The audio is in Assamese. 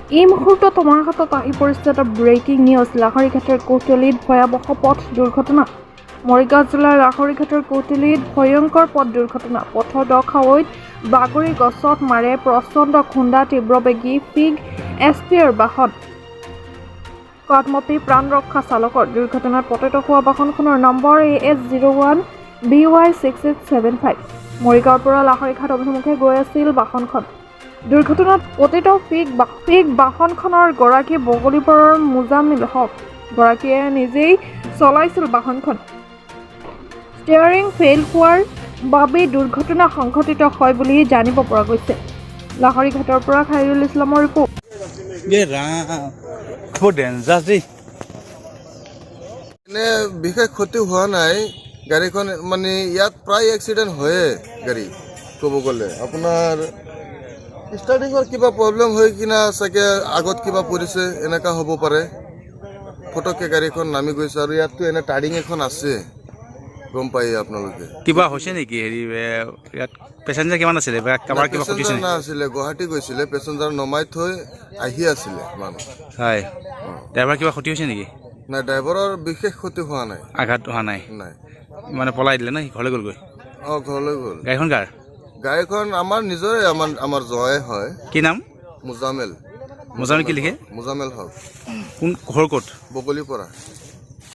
এই মুহূৰ্তত তোমাৰ হাতত আহি পৰিছে এটা ব্ৰেকিং নিউজ। লাহৰীঘাটৰ কৌতলিত ভয়াৱহ পথ দুৰ্ঘটনা। মৰিগাঁও জিলাৰ লাহৰীঘাটৰ কৌতলিত ভয়ংকৰ পথ দুৰ্ঘটনা। পথৰ দ খাৱৈত বাগৰি গছত মাৰে প্ৰচণ্ড খুন্দা তীব্ৰবেগী ফিগ এছপিৰ বাহন। কদমপি প্ৰাণ ৰক্ষা চালকৰ। দুৰ্ঘটনাত পতিত হোৱা বাহনখনৰ নম্বৰ AS01 BY6875। মৰিগাঁৱৰ পৰা লাহৰীঘাট অভিমুখে গৈ আছিল বাহনখন। দুৰ্ঘটনাত পতিত ফিগ বাহনখনৰ গৰাকী বগলীপুৰৰ মুজামিল হক। গৰাকীয়ে নিজেই চলাইছিল বাহনখন। ষ্টেয়াৰিং ফেইল হোৱাৰ বাবে দুৰ্ঘটনা সংঘটিত হয় বুলি জানিব পৰা গৈছে। লাহৰীঘাটৰ পৰা খাইৰুল ইছলামৰ ৰিপৰ্ট। এনে বিশেষ ক্ষতি হোৱা নাই। গাড়ীখন মানে ইয়াত প্ৰায় এক্সিডেণ্ট হয়ে গাড়ী ক'ব গ'লে। আপোনাৰ ষ্টাৰ্টিঙৰ কিবা প্ৰব্লেম হৈ কিনা চাগে আগত কিবা পৰিছে, এনেকুৱা হ'ব পাৰে। ফটককৈ গাড়ীখন নামি গৈছে আৰু ইয়াততো এনে টাৰ্ণিং এখন আছে, গম পায় আপোনালোকে। কিবা হৈছে নেকি? হেৰি ইয়াত পেচেঞ্জাৰ কিমান আছিলে? পেচেঞ্জাৰ নাছিলে, গুৱাহাটী গৈছিলে। পেচেঞ্জাৰ নমাই থৈ আহি আছিলে মানুহ। হয়, ড্ৰাইভাৰ কিবা ক্ষতি হৈছে নেকি? নাই, ড্ৰাইভাৰৰ বিশেষ ক্ষতি হোৱা নাই। আঘাত হোৱা নাই? নাই, মানে পলাই দিলে না ঘৰলৈ গ'লগৈ? অঁ, ঘৰলৈ গ'ল। গাড়ীখন কাৰ? গাড়ীখন আমাৰ নিজৰে, আমাৰ জয়ে হয়। কি নাম? মুজামেল। মুজামিল কি লিখে? মুজামেল হক। কোন ঘৰ ক'ত? বগলীৰ পৰা।